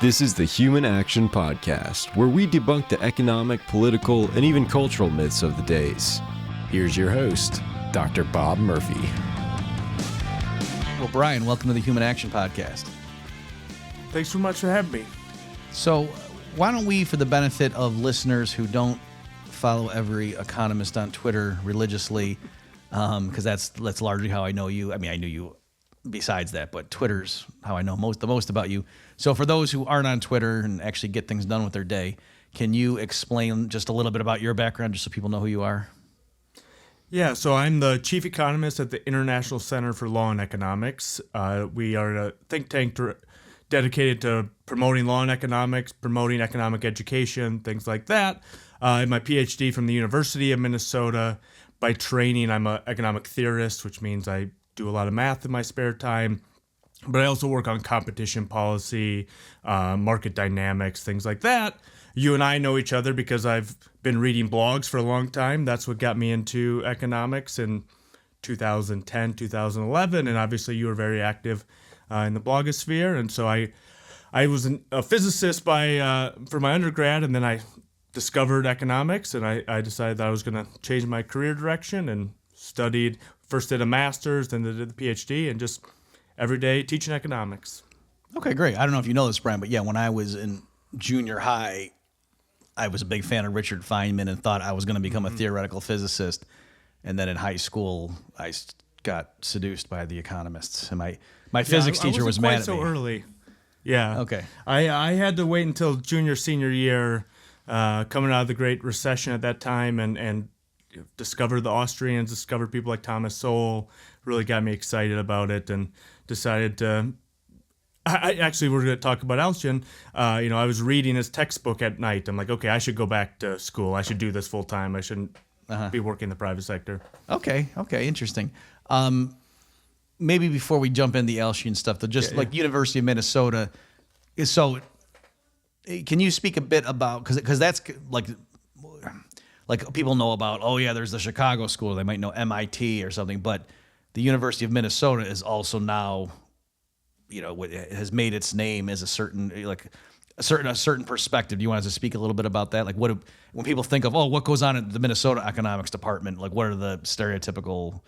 This is the Human Action Podcast, where we debunk the economic, political, and even cultural myths of the days. Here's your host, Dr. Bob Murphy. Well, Brian, welcome to the Human Action Podcast. Thanks so much for having me. So, why don't we, for the benefit of listeners who don't follow every economist on Twitter religiously, because that's largely how I know you. I mean, I knew you besides that, but Twitter's how I know the most about you. So for those who aren't on Twitter and actually get things done with their day, can you explain just a little bit about your background just so people know who you are? Yeah, so I'm the chief economist at the International Center for Law and Economics. We are a think tank dedicated to promoting law and economics, promoting economic education, things like that. I have my PhD from the University of Minnesota. By training, I'm an economic theorist, which means I do a lot of math in my spare time. But I also work on competition policy, market dynamics, things like that. You and I know each other because I've been reading blogs for a long time. That's what got me into economics in 2010, 2011. And obviously you were very active in the blogosphere. And so I was a physicist for my undergrad, and then I discovered economics, and I decided that I was going to change my career direction and studied, first did a master's, then did the PhD, and just every day teaching economics. Okay, great. I don't know if you know this, Brian, but yeah, when I was in junior high, I was a big fan of Richard Feynman and thought I was going to become a theoretical physicist. And then in high school, I got seduced by the economists. And my physics teacher was mad at me. So early. Yeah. Okay. I had to wait until senior year, coming out of the Great Recession at that time, and discovered the Austrians, discovered people like Thomas Sowell, really got me excited about it, and decided to. I actually, we're going to talk about Alchian. I was reading his textbook at night. I'm like, okay, I should go back to school. I should do this full time. I shouldn't be working in the private sector. Okay, interesting. Maybe before we jump into the Alchian stuff, like University of Minnesota. So, can you speak a bit about, because that's like people know about, oh yeah, there's the Chicago school. They might know MIT or something, but the University of Minnesota is also now, has made its name as a certain perspective. Do you want us to speak a little bit about that? Like when people think of, what goes on in the Minnesota economics department, like what are the stereotypical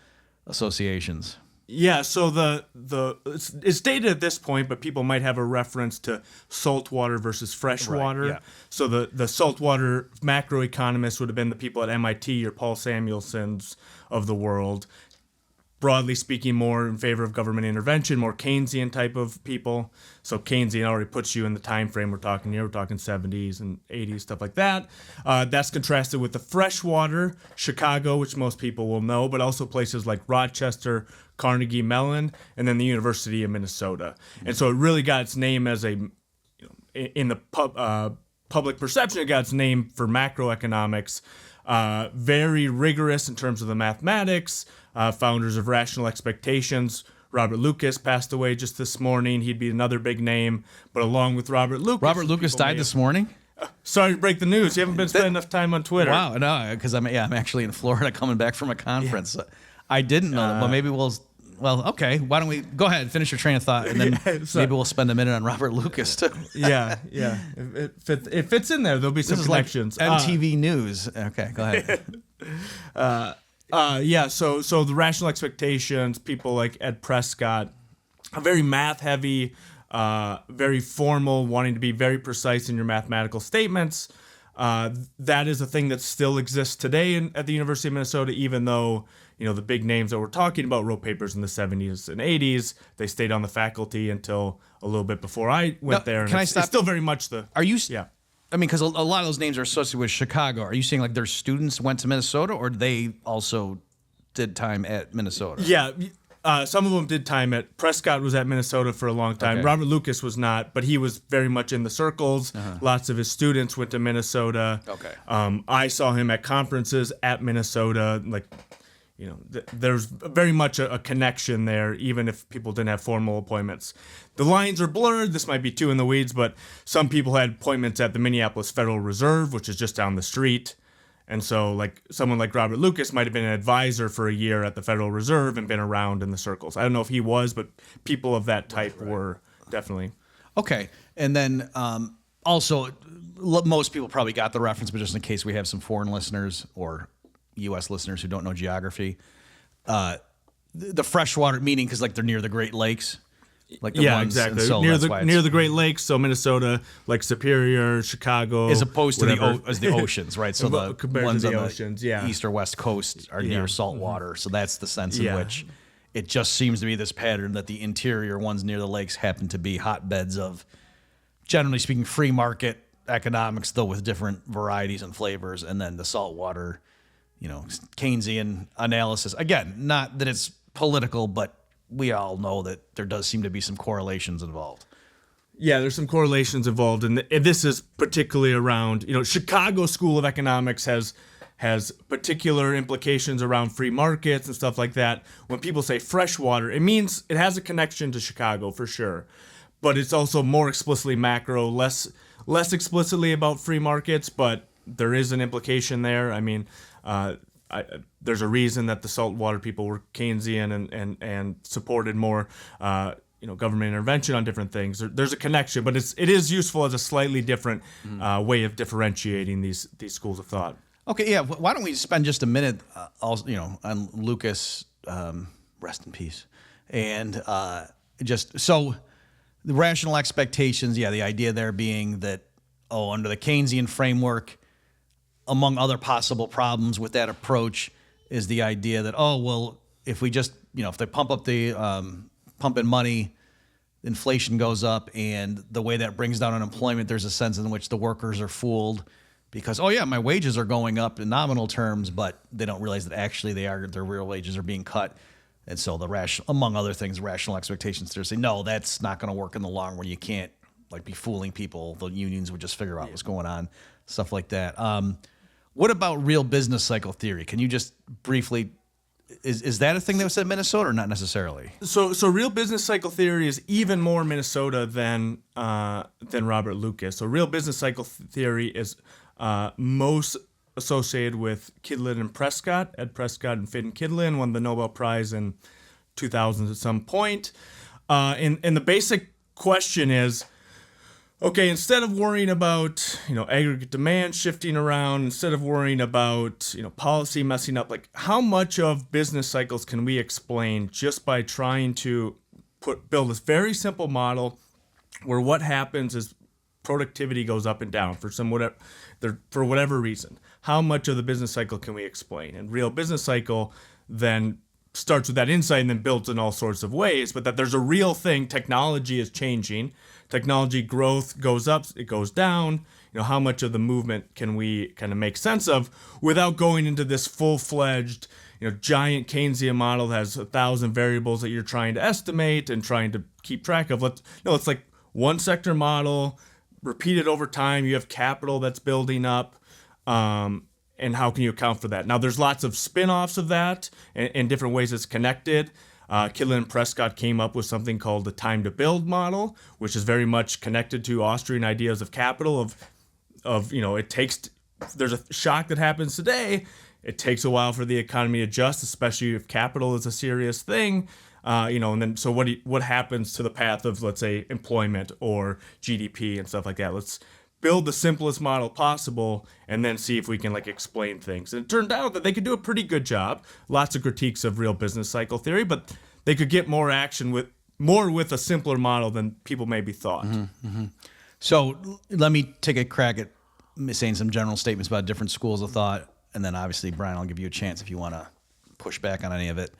associations? Yeah, so it's dated at this point, but people might have a reference to saltwater versus freshwater. Right, yeah. So the saltwater macroeconomists would have been the people at MIT, your Paul Samuelsons of the world. Broadly speaking, more in favor of government intervention, more Keynesian type of people. So Keynesian already puts you in the time frame we're talking here. We're talking 70s and 80s, stuff like that. That's contrasted with the freshwater, Chicago, which most people will know, but also places like Rochester, Carnegie Mellon, and then the University of Minnesota. And so it really got its name as in the public perception, it got its name for macroeconomics. Very rigorous in terms of the mathematics. Founders of Rational Expectations. Robert Lucas passed away just this morning. He'd be another big name. But along with Robert Lucas died this morning? Sorry to break the news. You haven't been spending enough time on Twitter. Wow, no, because I'm actually in Florida coming back from a conference. Yeah. I didn't know that, but maybe okay, why don't we go ahead, finish your train of thought, and then maybe we'll spend a minute on Robert Lucas too. Yeah. It fits in there. There'll be some connections. Like MTV News. Okay, go ahead. So the Rational Expectations, people like Ed Prescott, are very math-heavy, very formal, wanting to be very precise in your mathematical statements. That is a thing that still exists today at the University of Minnesota, even though the big names that we're talking about wrote papers in the 70s and 80s. They stayed on the faculty until a little bit before I went there. And it's still very much the... Are you... Yeah. I mean, because a lot of those names are associated with Chicago. Are you saying like their students went to Minnesota, or they also did time at Minnesota? Yeah, some of them did time at... Prescott was at Minnesota for a long time. Okay. Robert Lucas was not, but he was very much in the circles. Uh-huh. Lots of his students went to Minnesota. Okay. I saw him at conferences at Minnesota. There's very much a connection there, even if people didn't have formal appointments. The lines are blurred. This might be too in the weeds, but some people had appointments at the Minneapolis Federal Reserve, which is just down the street. And so, someone like Robert Lucas might have been an advisor for a year at the Federal Reserve and been around in the circles. I don't know if he was, but people of that type were definitely. Okay. And then also, most people probably got the reference, but just in case we have some foreign listeners or U.S. listeners who don't know geography, the freshwater, meaning because like they're near the Great Lakes. Like the ones, exactly. So near the Great Lakes, so Minnesota, like Superior, Chicago, as opposed to whatever. the oceans, right? So the Compared ones to the on oceans, the east or west coast are near salt water. So that's the sense in which it just seems to be this pattern that the interior ones near the lakes happen to be hotbeds of, generally speaking, free market economics, though with different varieties and flavors, and then the saltwater, Keynesian analysis. Again, not that it's political, but we all know that there does seem to be some correlations involved. Yeah, there's some correlations involved, and this is particularly around, Chicago School of Economics has particular implications around free markets and stuff like that. When people say freshwater, it means it has a connection to Chicago for sure, but it's also more explicitly macro, less explicitly about free markets, but there is an implication there. I mean, there's a reason that the saltwater people were Keynesian and supported more, government intervention on different things. There's a connection, but it is useful as a slightly different way of differentiating these schools of thought. Okay, yeah. Why don't we spend just a minute, on Lucas, rest in peace, and just so the rational expectations. Yeah, the idea there being that under the Keynesian framework, among other possible problems with that approach is the idea that, if we just, if they pump in money, inflation goes up, and the way that brings down unemployment, there's a sense in which the workers are fooled because, my wages are going up in nominal terms, but they don't realize that actually their real wages are being cut. And so among other things, rational expectations to say, no, that's not going to work in the long run. You can't be fooling people. The unions would just figure out what's going on, stuff like that. What about real business cycle theory? Can you just briefly, is that a thing that was said in Minnesota or not necessarily? So real business cycle theory is even more Minnesota than Robert Lucas. So real business cycle theory is most associated with Kydland and Prescott. Ed Prescott and Finn Kydland won the Nobel Prize in 2000 at some point. And the basic question is, okay, instead of worrying about, aggregate demand shifting around, instead of worrying about, policy messing up, how much of business cycles can we explain just by trying to build this very simple model where what happens is productivity goes up and down for whatever reason. How much of the business cycle can we explain? And real business cycle then starts with that insight and then builds in all sorts of ways, but that there's a real thing. Technology is changing. Technology growth goes up, it goes down. How much of the movement can we kind of make sense of without going into this full-fledged, giant Keynesian model that has 1,000 variables that you're trying to estimate and trying to keep track of. It's like one sector model, repeated over time. You have capital that's building up. And how can you account for that? Now, there's lots of spin-offs of that and different ways it's connected. Kydland and Prescott came up with something called the time to build model, which is very much connected to Austrian ideas of capital there's a shock that happens today. It takes a while for the economy to adjust, especially if capital is a serious thing. And then so what happens to the path of, let's say, employment or GDP and stuff like that? Let's build the simplest model possible and then see if we can explain things. And it turned out that they could do a pretty good job. Lots of critiques of real business cycle theory, but they could get more action with a simpler model than people maybe thought. Mm-hmm, mm-hmm. So let me take a crack at saying some general statements about different schools of thought, and then obviously, Brian, I'll give you a chance if you want to push back on any of it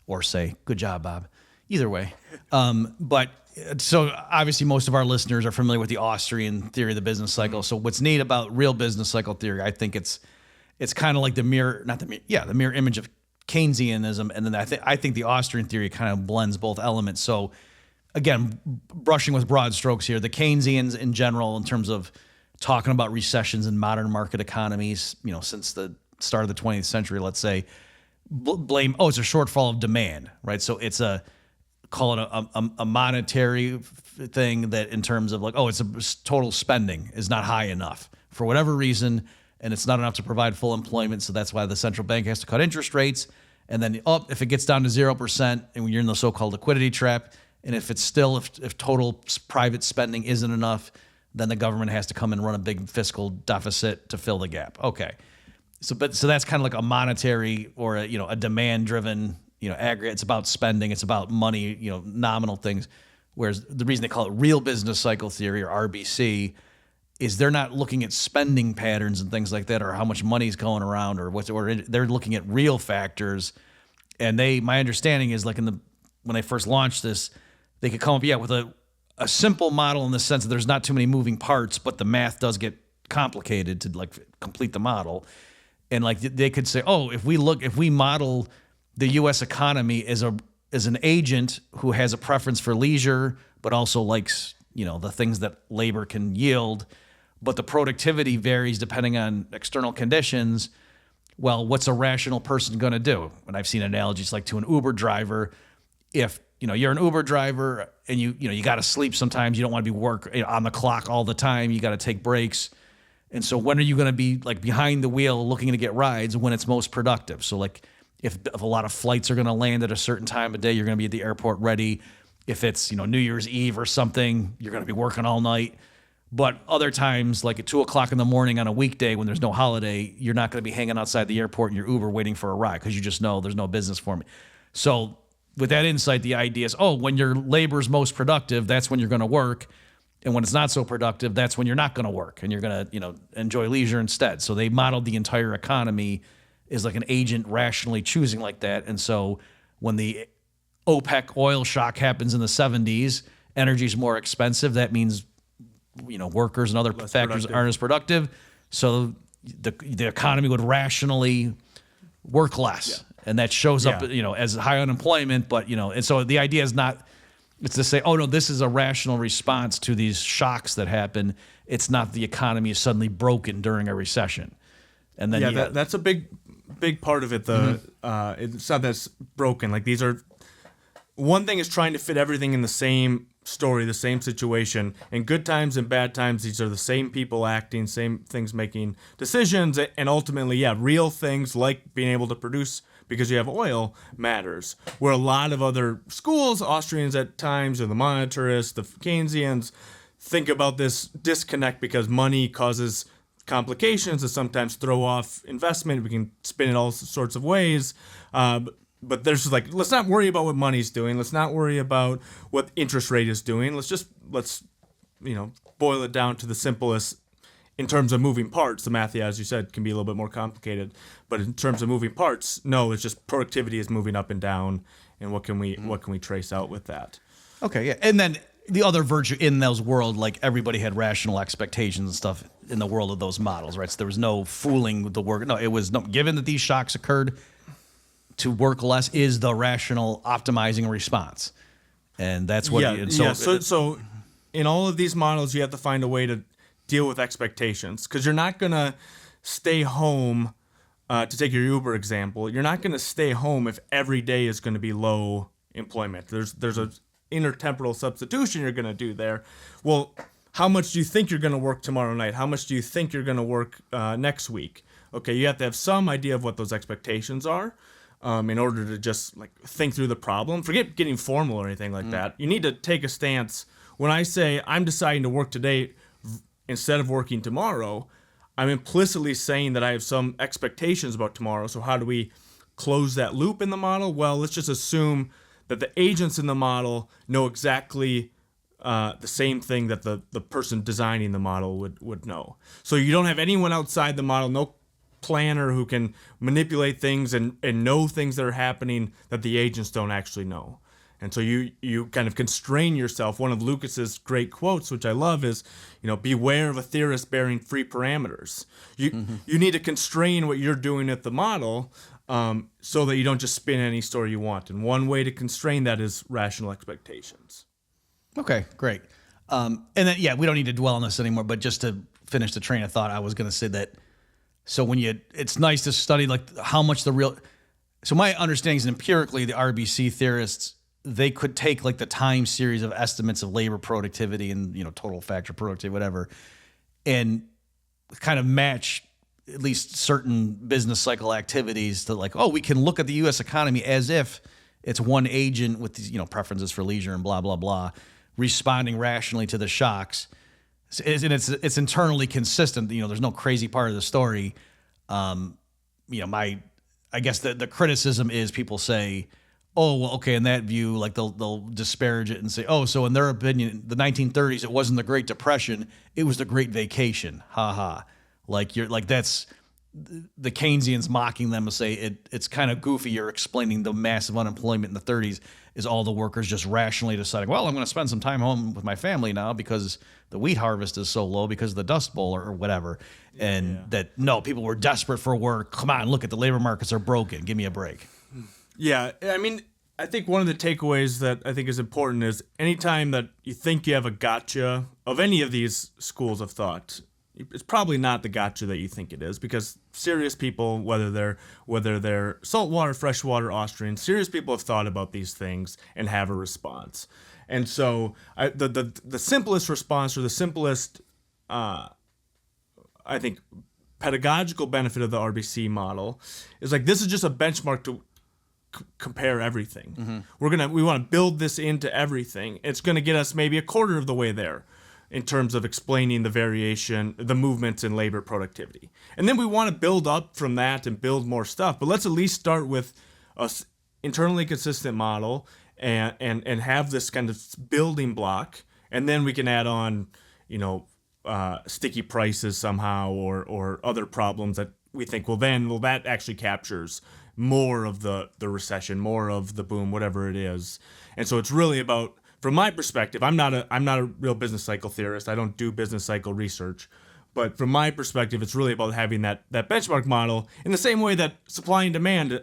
or say, good job, Bob. Either way. But so obviously most of our listeners are familiar with the Austrian theory of the business cycle. So what's neat about real business cycle theory, I think it's kind of like the mirror image of Keynesianism. And then I think the Austrian theory kind of blends both elements. So again, brushing with broad strokes here, the Keynesians in general, in terms of talking about recessions in modern market economies, since the start of the 20th century, let's say, blame, it's a shortfall of demand, right? So it's call it a monetary thing that in terms of it's a total spending is not high enough for whatever reason, and it's not enough to provide full employment. So that's why the central bank has to cut interest rates. And then if it gets down to 0%, and you're in the so-called liquidity trap, And if total private spending isn't enough, then the government has to come and run a big fiscal deficit to fill the gap. Okay. So that's kind of like a monetary or a demand driven, aggregate. It's about spending. It's about money, nominal things. Whereas the reason they call it real business cycle theory or RBC is they're not looking at spending patterns and things like that, or how much money's going around, or they're looking at real factors. And my understanding is like when they first launched this, they could come up with a simple model in the sense that there's not too many moving parts, but the math does get complicated to like complete the model. And like they could say, if we model the U.S. economy as an agent who has a preference for leisure, but also likes the things that labor can yield, but the productivity varies depending on external conditions. Well, what's a rational person going to do? And I've seen analogies like to an Uber driver. If you're an Uber driver and you got to sleep sometimes, you don't want to be on the clock all the time. You got to take breaks. And so when are you going to be like behind the wheel looking to get rides? When it's most productive. So like if a lot of flights are going to land at a certain time of day, you're going to be at the airport ready. If it's New Year's Eve or something, you're going to be working all night. But other times, like at 2:00 in the morning on a weekday when there's no holiday, you're not going to be hanging outside the airport in your Uber waiting for a ride because you just know there's no business for me. So with that insight, the idea is, when your labor is most productive, that's when you're going to work. And when it's not so productive, that's when you're not going to work and you're going to, enjoy leisure instead. So they modeled the entire economy as like an agent rationally choosing like that. And so when the OPEC oil shock happens in the 70s, energy is more expensive. That means, workers and other factors aren't as productive. So the economy would rationally work less. Yeah. And that shows up, as high unemployment. But, and so the idea is not, it's to say, this is a rational response to these shocks that happen. It's not the economy is suddenly broken during a recession. And then that's a big part of it. It's not that's broken. Like one thing is trying to fit everything in the same story, the same situation. In good times and bad times, these are the same people acting, same things making decisions, and ultimately, real things like being able to produce because you have oil matters. Where a lot of other schools, Austrians at times, or the monetarists, the Keynesians, think about this disconnect because money causes complications that sometimes throw off investment. We can spin it all sorts of ways. But there's let's not worry about what money's doing. Let's not worry about what interest rate is doing. Let's boil it down to the simplest. In terms of moving parts, the math, as you said, can be a little bit more complicated. But in terms of moving parts, no, it's just productivity is moving up and down, and what can we trace out with that? Okay, yeah, and then the other virtue in those world, like everybody had rational expectations and stuff in the world of those models, right? So there was no fooling with the work. No, it was given that these shocks occurred, to work less is the rational optimizing response, and that's what. So in all of these models, you have to find a way to deal with expectations because you're not gonna stay home. To take your Uber example, you're not gonna stay home if every day is going to be low employment. There's a intertemporal substitution you're gonna do there. Well, how much do you think you're gonna work tomorrow night? How much do you think you're gonna work next week? Okay, you have to have some idea of what those expectations are. In order to just think through the problem. Forget getting formal or anything like that. You need to take a stance. When I say I'm deciding to work today instead of working tomorrow, I'm implicitly saying that I have some expectations about tomorrow. So how do we close that loop in the model? Well, let's just assume that the agents in the model know exactly the same thing that the person designing the model would know. So you don't have anyone outside the model, no planner who can manipulate things and know things that are happening that the agents don't actually know. And so you kind of constrain yourself. One of Lucas's great quotes, which I love, is, beware of a theorist bearing free parameters. You need to constrain what you're doing at the model so that you don't just spin any story you want. And one way to constrain that is rational expectations. Okay, great. And then, we don't need to dwell on this anymore, but just to finish the train of thought, I was going to say that so it's nice to study how much so my understanding is empirically the RBC theorists, they could take the time series of estimates of labor productivity and, total factor productivity, whatever, and kind of match at least certain business cycle activities to we can look at the U.S. economy as if it's one agent with these, preferences for leisure and blah, blah, blah, responding rationally to the shocks. And it's internally consistent. There's no crazy part of the story. I guess the criticism is people say, oh, well, okay, in that view, like they'll disparage it and say, oh, so in their opinion, the 1930s, it wasn't the Great Depression, it was the Great Vacation. Ha ha. That's the Keynesians mocking them and say it's kind of goofy. You're explaining the massive unemployment in the 30s is all the workers just rationally deciding, well, I'm going to spend some time home with my family now because the wheat harvest is so low because of the Dust Bowl or whatever. And that, no, people were desperate for work. Come on, look at the labor markets are broken. Give me a break. Yeah, I mean, I think one of the takeaways that I think is important is anytime that you think you have a gotcha of any of these schools of thought, it's probably not the gotcha that you think it is, because serious people, whether they're saltwater, freshwater, Austrians, serious people have thought about these things and have a response. And so the simplest response, or the simplest, I think, pedagogical benefit of the RBC model is like, this is just a benchmark to compare everything. Mm-hmm. We want to build this into everything. It's going to get us maybe a quarter of the way there in terms of explaining the variation, the movements in labor productivity. And then we want to build up from that and build more stuff. But let's at least start with a internally consistent model and have this kind of building block. And then we can add on, sticky prices somehow or other problems that we think, that actually captures more of the recession, more of the boom, whatever it is. And so it's really about, from my perspective, I'm not a real business cycle theorist. I don't do business cycle research. But from my perspective, it's really about having that benchmark model in the same way that supply and demand,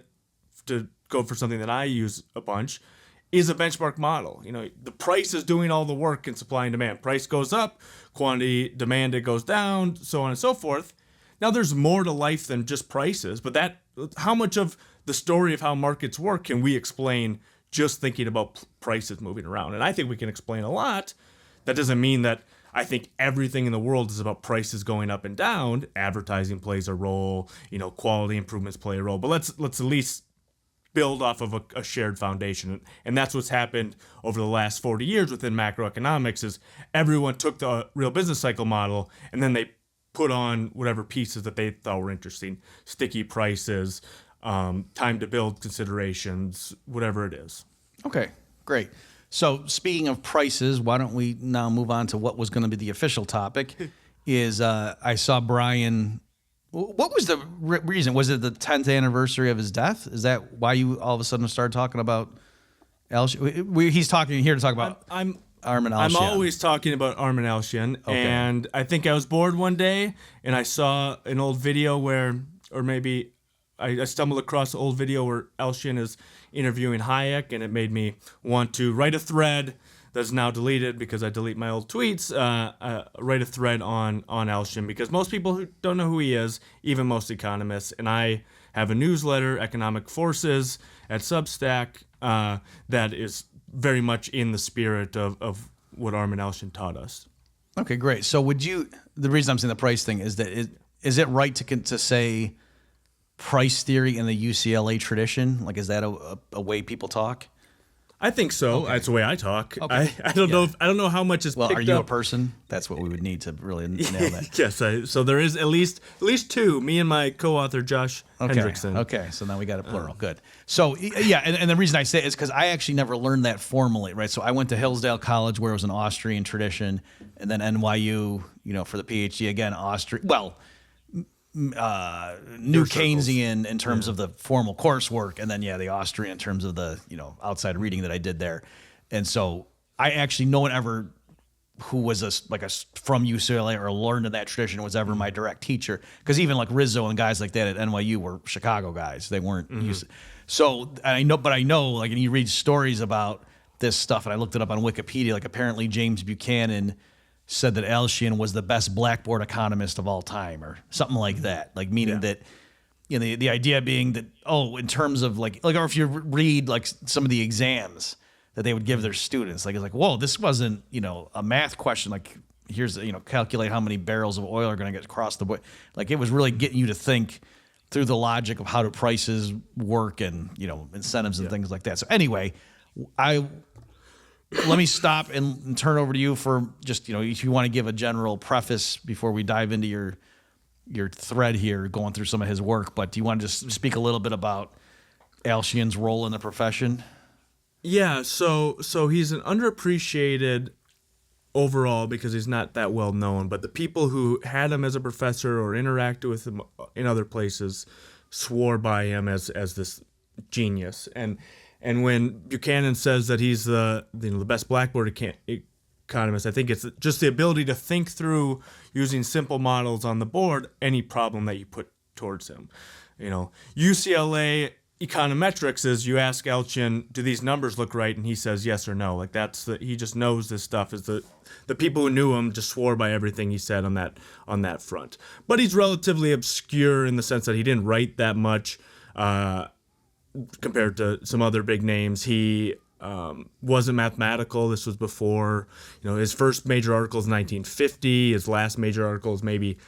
to go for something that I use a bunch, is a benchmark model. The price is doing all the work in supply and demand. Price goes up, quantity demanded goes down, so on and so forth. Now, there's more to life than just prices, but how much of the story of how markets work can we explain just thinking about prices moving around? And I think we can explain a lot. That doesn't mean that I think everything in the world is about prices going up and down. Advertising plays a role, quality improvements play a role, but let's at least build off of a shared foundation. And that's what's happened over the last 40 years within macroeconomics is everyone took the real business cycle model and then they put on whatever pieces that they thought were interesting, sticky prices, time to build considerations, whatever it is. Okay, great. So speaking of prices, why don't we now move on to what was going to be the official topic? I saw Brian. What was the reason? Was it the 10th anniversary of his death? Is that why you all of a sudden started talking about Alchian? He's talking here to talk about Armen Alchian. I'm always talking about Armen Alchian. Okay. And I think I was bored one day and I saw an old video or maybe I stumbled across an old video where Alchian is interviewing Hayek, and it made me want to write a thread that's now deleted because I delete my old tweets, write a thread on Alchian, because most people who don't know who he is, even most economists, and I have a newsletter, Economic Forces, at Substack, that is very much in the spirit of what Armen Alchian taught us. Okay, great. So the reason I'm saying the price thing is that is it right to say price theory in the UCLA tradition? Like, is that a way people talk? I think so. Okay. That's the way I talk. Okay. I don't know how much is picked up. Well, are you a person? That's what we would need to really nail that. Yes. So there is at least two. Me and my co-author Josh Hendrickson. Okay. So now we got a plural. Good. So yeah, and the reason I say it is because I actually never learned that formally, right? So I went to Hillsdale College, where it was an Austrian tradition, and then NYU, for the PhD again, Austrian. Well, new Keynesian in terms of the formal coursework, and then the Austrian in terms of the outside reading that I did there. And so I actually, no one ever who was from UCLA or learned in that tradition was ever my direct teacher, because even like Rizzo and guys like that at NYU were Chicago guys. They weren't used. So I know, like, and you read stories about this stuff, and I looked it up on Wikipedia. Like, apparently James Buchanan said that Alchian was the best blackboard economist of all time, or something like that. Like, meaning that, the idea being that, in terms of or if you read like some of the exams that they would give their students, it's like, whoa, this wasn't, a math question. Like, here's, calculate how many barrels of oil are going to get across the board. Like, it was really getting you to think through the logic of how do prices work and, incentives and things like that. So anyway, let me stop and turn over to you for just, if you want to give a general preface before we dive into your thread here, going through some of his work. But do you want to just speak a little bit about Alchian's role in the profession? Yeah, so he's an underappreciated overall because he's not that well known, but the people who had him as a professor or interacted with him in other places swore by him as this genius. And when Buchanan says that he's the best blackboard economist, I think it's just the ability to think through using simple models on the board any problem that you put towards him. UCLA econometrics is you ask Alchian, do these numbers look right? And he says yes or no. Like he just knows this stuff. Is the people who knew him just swore by everything he said on that front. But he's relatively obscure in the sense that he didn't write that much compared to some other big names. He wasn't mathematical. This was before, his first major article is 1950. His last major article is maybe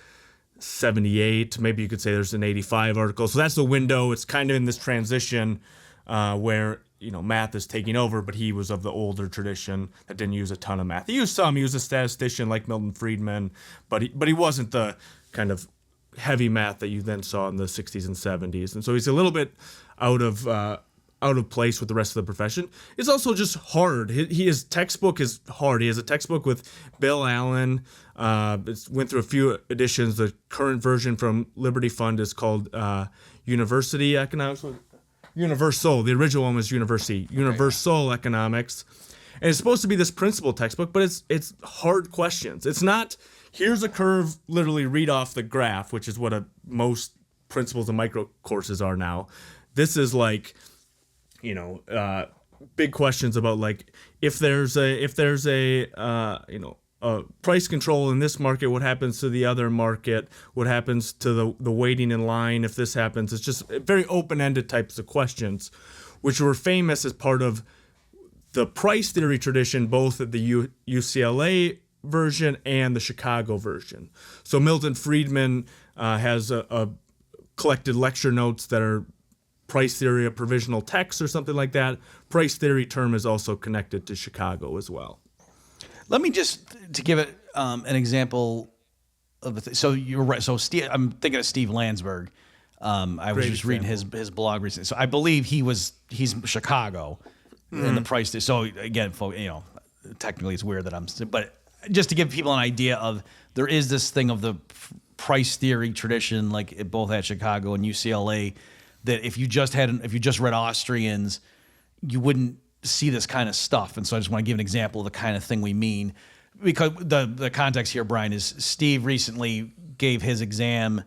78. Maybe you could say there's an 85 article. So that's the window. It's kind of in this transition where, math is taking over, but he was of the older tradition that didn't use a ton of math. He used some. He was a statistician like Milton Friedman, but he wasn't the kind of heavy math that you then saw in the 60s and 70s. And so he's a little bit out of place with the rest of the profession. It's also just hard. His textbook is hard. He has a textbook with Bill Allen. It went through a few editions. The current version from Liberty Fund is called University Economics. Universal. The original one was University. Universal Economics. And it's supposed to be this principle textbook, but it's hard questions. It's not, here's a curve, literally read off the graph, which is what most principles and micro courses are now. This is like, big questions about like if there's a price control in this market, what happens to the other market, what happens to the waiting in line if this happens. It's just very open-ended types of questions, which were famous as part of the price theory tradition, both at the UCLA version and the Chicago version. So Milton Friedman has a collected lecture notes that are price theory of provisional text or something like that. Price theory term is also connected to Chicago as well. Let me just, to give it an example of so you're right. So I'm thinking of Steve Landsberg. I was just reading his blog recently. So I believe he's Chicago in the price. So again, technically it's weird that but just to give people an idea of, there is this thing of the price theory tradition, like it both at Chicago and UCLA, that if you just read Austrians, you wouldn't see this kind of stuff. And so I just want to give an example of the kind of thing we mean, because the context here, Brian, is Steve recently gave his exam,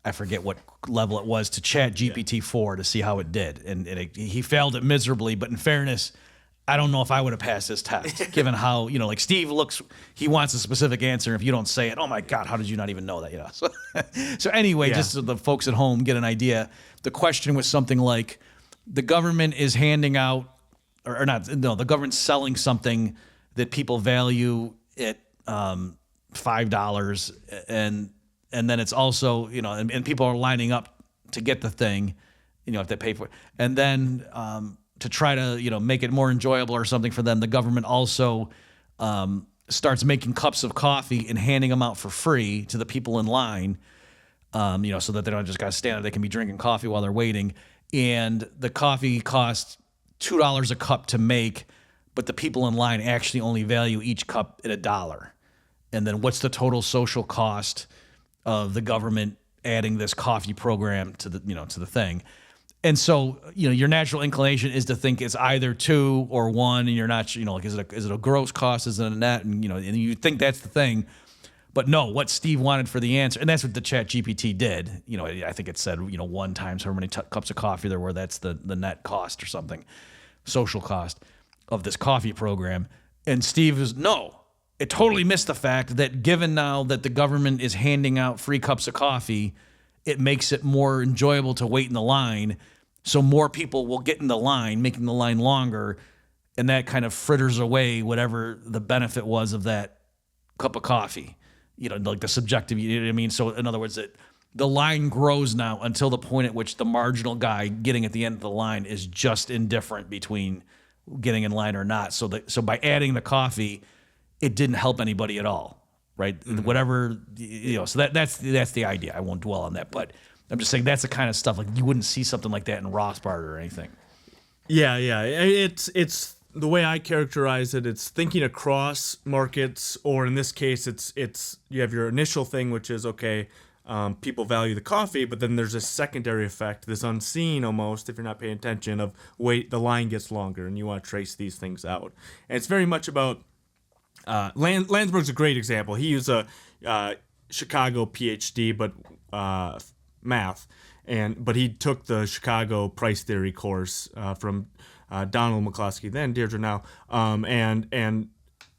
I forget what level it was, to Chat GPT-4 to see how it did. And he failed it miserably, but in fairness, I don't know if I would have passed this test, given how, like Steve he wants a specific answer. If you don't say it, oh my God, how did you not even know that? So anyway, just so the folks at home get an idea, the question was something like, the government is handing out, the government's selling something that people value at $5, and then it's also, and people are lining up to get the thing, if they pay for it, and then to try to make it more enjoyable or something for them, the government also starts making cups of coffee and handing them out for free to the people in line, so that they don't just got to stand there. They can be drinking coffee while they're waiting. And the coffee costs $2 a cup to make, but the people in line actually only value each cup at $1. And then what's the total social cost of the government adding this coffee program to the thing? And so, your natural inclination is to think it's either 2 or 1, and you're not, is it a gross cost, is it a net? And, and you think that's the thing. But no, what Steve wanted for the answer, and that's what the Chat GPT did. I think it said, 1 times how many cups of coffee there were, that's the net cost or something, social cost of this coffee program. And Steve is, no, it totally missed the fact that given now that the government is handing out free cups of coffee, it makes it more enjoyable to wait in the line. So more people will get in the line, making the line longer, and that kind of fritters away whatever the benefit was of that cup of coffee. Like the subjective, you know what I mean? So in other words, the line grows now until the point at which the marginal guy getting at the end of the line is just indifferent between getting in line or not. So by adding the coffee, it didn't help anybody at all, right? Mm-hmm. Whatever, so that's the idea. I won't dwell on that, but I'm just saying that's the kind of stuff, like you wouldn't see something like that in Rothbard or anything. Yeah. It's the way I characterize it. It's thinking across markets, or in this case, it's you have your initial thing, which is okay. People value the coffee, but then there's a secondary effect, this unseen almost, if you're not paying attention, of wait, the line gets longer, and you want to trace these things out. And it's very much about Landsberg's a great example. He was a Chicago PhD, but math, but he took the Chicago price theory course from Donald McCloskey then, Deirdre now, and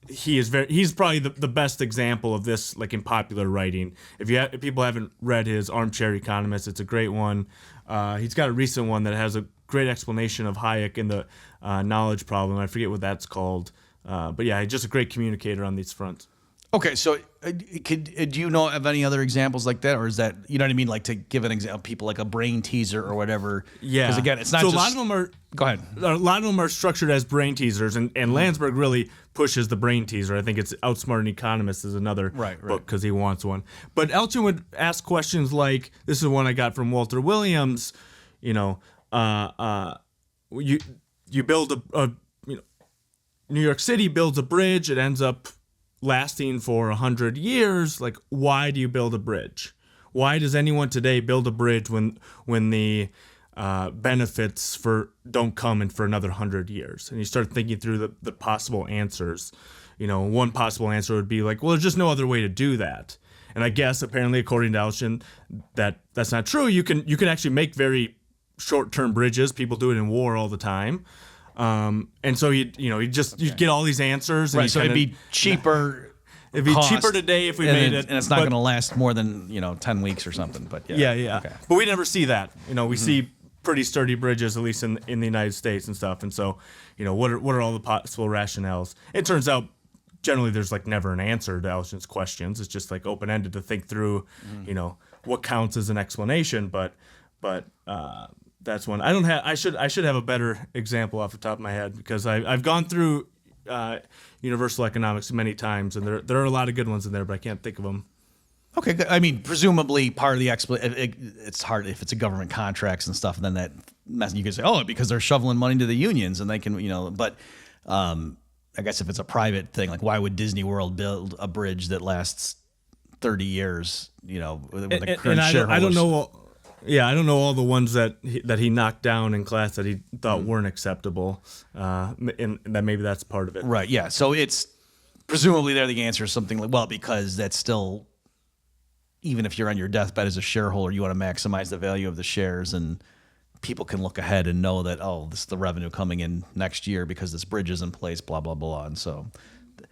he's probably the best example of this, like in popular writing. If people haven't read his Armchair Economist, it's a great one. He's got a recent one that has a great explanation of Hayek and the knowledge problem. I forget what that's called, but yeah, he's just a great communicator on these fronts. Okay, so do you know of any other examples like that, or is that, you know what I mean, like to give an example, people like a brain teaser or whatever? Yeah, because again, it's not. So just, a lot of them are. Go ahead. A lot of them are structured as brain teasers, and Landsberg really pushes the brain teaser. I think it's Outsmarting Economists is another book because he wants one. But Alchian would ask questions like, this is one I got from Walter Williams. You build New York City builds a bridge, it ends up lasting for 100 years. Like, why do you build a bridge? Why does anyone today build a bridge when the benefits don't come in for another 100 years? And you start thinking through the possible answers. One possible answer would be like, well, there's just no other way to do that. And I guess apparently, according to Alchian, that's not true. You can actually make very short-term bridges. People do it in war all the time. And so you get all these answers, and right? So it'd be cheaper. It'd be cheaper today if we made it, and it's not going to last more than 10 weeks or something. But yeah. Okay. But we never see that. We see pretty sturdy bridges, at least in the United States and stuff. And so, what are all the possible rationales? It turns out generally there's like never an answer to Alchian's questions. It's just like open ended to think through, what counts as an explanation. But that's one. I should have a better example off the top of my head, because I've gone through universal economics many times, and there are a lot of good ones in there, but I can't think of them. Okay, I mean, presumably part of the it's hard if it's a government contracts and stuff, and then that you can say, oh, because they're shoveling money to the unions and they can, but I guess if it's a private thing, like why would Disney World build a bridge that lasts 30 years, with the current shareholders? I don't know. Yeah, I don't know all the ones that he knocked down in class that he thought weren't acceptable, and that maybe that's part of it. Right. Yeah. So it's presumably there the answer is something like, well, because that's still, even if you're on your deathbed as a shareholder, you want to maximize the value of the shares, and people can look ahead and know that, oh, this is the revenue coming in next year because this bridge is in place, blah blah blah, and so.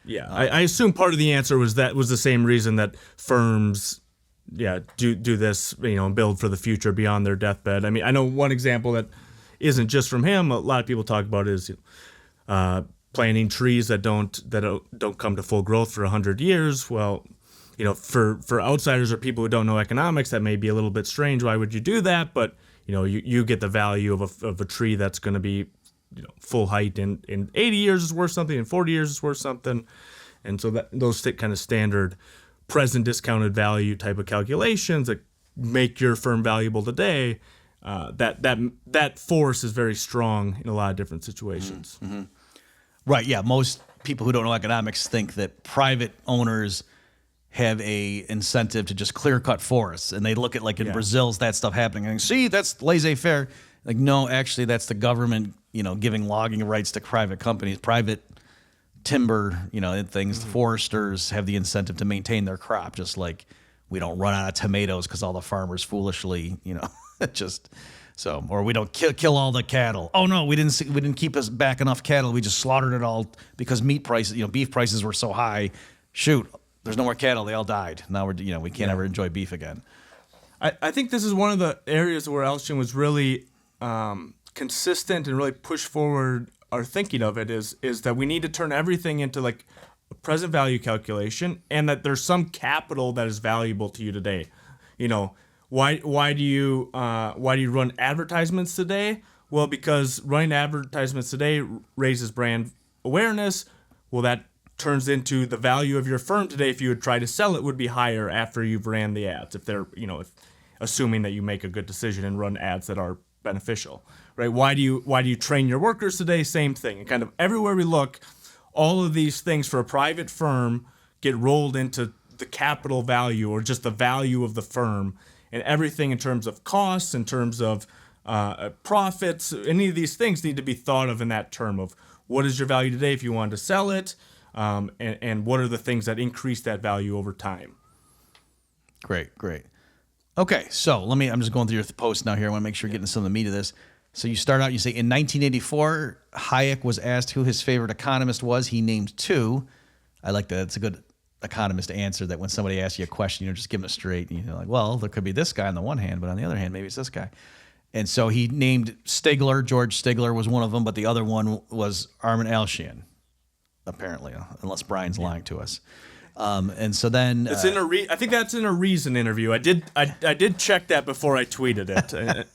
Yeah, I assume part of the answer was the same reason that firms. Yeah, do this, build for the future beyond their deathbed. I mean, I know one example that isn't just from him. A lot of people talk about is planting trees that don't come to full growth for 100 years. Well, for outsiders or people who don't know economics, that may be a little bit strange. Why would you do that? But you get the value of a tree that's going to be full height in 80 years is worth something, in 40 years is worth something, and so those kind of standard present discounted value type of calculations that make your firm valuable today, that force is very strong in a lot of different situations. Mm-hmm. Right, yeah. Most people who don't know economics think that private owners have a incentive to just clear-cut forests, and they look at, like in Brazil's that stuff happening, and see, that's laissez-faire. Like, no, actually, that's the government, giving logging rights to private companies, private timber, things. The foresters have the incentive to maintain their crop, just like we don't run out of tomatoes because all the farmers foolishly, or we don't kill all the cattle. Oh no, we didn't keep us back enough cattle. We just slaughtered it all because meat prices, beef prices were so high. Shoot, there's no more cattle. They all died. Now we can't ever enjoy beef again. I think this is one of the areas where Alchian was really consistent and really pushed forward our thinking of it is that we need to turn everything into like a present value calculation, and that there's some capital that is valuable to you today. Why do you run advertisements today? Well, because running advertisements today raises brand awareness. Well, that turns into the value of your firm today. If you would try to sell it, would be higher after you've ran the ads. If they're, if assuming that you make a good decision and run ads that are beneficial, right? Why do you train your workers today? Same thing. And kind of everywhere we look, all of these things for a private firm get rolled into the capital value or just the value of the firm, and everything in terms of costs, in terms of profits. Any of these things need to be thought of in that term of what is your value today if you want to sell it, and what are the things that increase that value over time. Great. Okay, so I'm just going through your post now here. I want to make sure we're getting some of the meat of this. So you start out, you say, in 1984, Hayek was asked who his favorite economist was. He named two. I like that. It's a good economist answer, that when somebody asks you a question, just give them it straight. And you're like, well, there could be this guy on the one hand, but on the other hand, maybe it's this guy. And so he named Stigler. George Stigler was one of them, but the other one was Arman Alchian, apparently, unless Brian's lying to us. And so then it's I think that's in a Reason interview. I did check that before I tweeted it.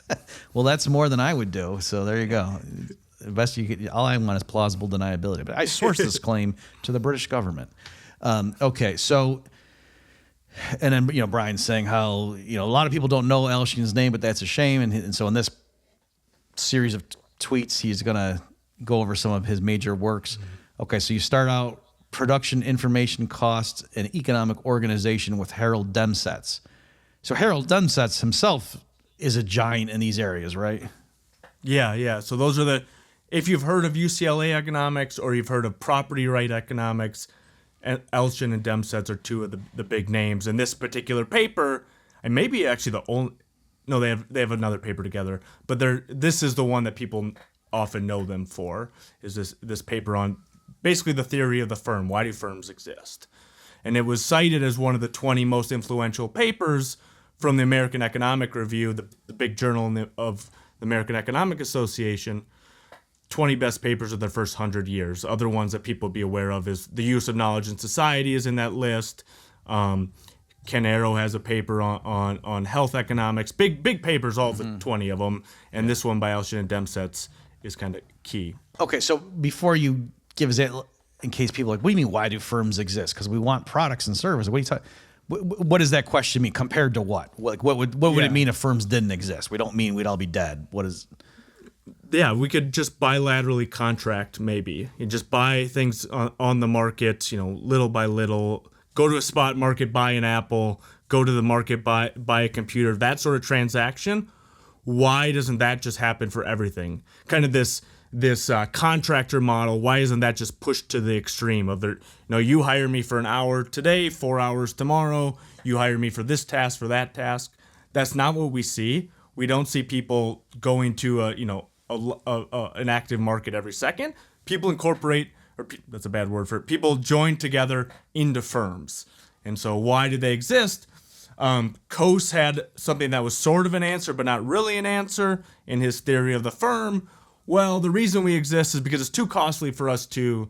Well, that's more than I would do. So there you go. The best you could. All I want is plausible deniability. But I sourced this claim to the British government. Okay, so. And then, Brian's saying how, a lot of people don't know Alchian's name, but that's a shame. And so in this series of tweets, he's going to go over some of his major works. Mm-hmm. Okay, so you start out Production, Information Costs, and Economic Organization with Harold Demsetz. So Harold Demsetz himself is a giant in these areas, right? Yeah. So those are if you've heard of UCLA economics or you've heard of property right economics, Alchian and Demsetz are two of the big names. In this particular paper, and maybe actually the only, no, they have another paper together, but this is the one that people often know them for, is this paper on basically the theory of the firm. Why do firms exist? And it was cited as one of the 20 most influential papers from the American Economic Review, the big journal of the American Economic Association. 20 best papers of the first 100 years. Other ones that people be aware of is The Use of Knowledge in Society is in that list. Ken Arrow has a paper on health economics. Big papers, all the 20 of them. And this one by Alchian and Demsetz is kind of key. Okay, so before you give us that, in case people are like, what do you mean, why do firms exist? Because we want products and services. What does that question mean? Compared to what? What would it mean if firms didn't exist? We don't mean we'd all be dead. What is... Yeah, we could just bilaterally contract, maybe. You just buy things on the market, little by little. Go to a spot market, buy an apple. Go to the market, buy a computer. That sort of transaction. Why doesn't that just happen for everything? Kind of this contractor model. Why isn't that just pushed to the extreme of you hire me for an hour today, 4 hours tomorrow. You hire me for this task, for that task. That's not what we see. We don't see people going to an active market every second. People incorporate, that's a bad word for it, people join together into firms. And so why do they exist? Coase had something that was sort of an answer, but not really an answer in his theory of the firm. Well, the reason we exist is because it's too costly for us to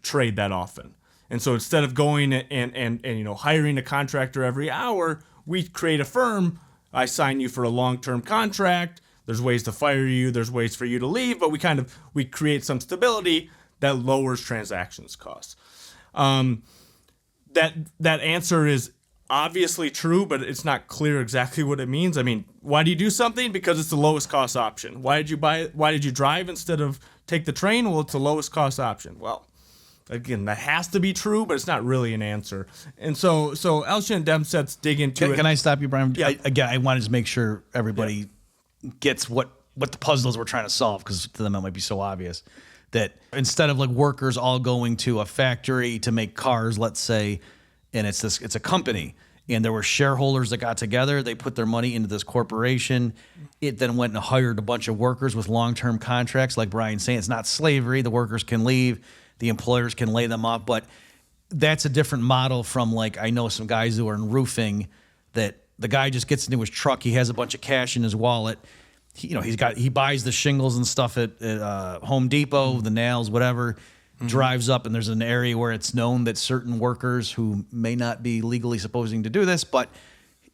trade that often. And so instead of going and hiring a contractor every hour, we create a firm. I sign you for a long-term contract. There's ways to fire you. There's ways for you to leave, but we create some stability that lowers transactions costs. That answer is obviously true, but it's not clear exactly what it means. I mean, why do you do something? Because it's the lowest cost option. Why did you buy it? Why did you drive instead of take the train? Well, it's the lowest cost option. Well, again, that has to be true, but it's not really an answer. And so Alchian and Demsetz dig into it. Can I stop you, Brian? Yeah. I wanted to make sure everybody gets what the puzzles we're trying to solve, because to them it might be so obvious that instead of like workers all going to a factory to make cars, let's say, and it's a company, and there were shareholders that got together, they put their money into this corporation. It then went and hired a bunch of workers with long-term contracts. Like Brian's saying, it's not slavery. The workers can leave, the employers can lay them off, but that's a different model from, like, I know some guys who are in roofing that the guy just gets into his truck. He has a bunch of cash in his wallet. He buys the shingles and stuff at Home Depot, the nails, whatever. Drives up, and there's an area where it's known that certain workers who may not be legally supposing to do this, but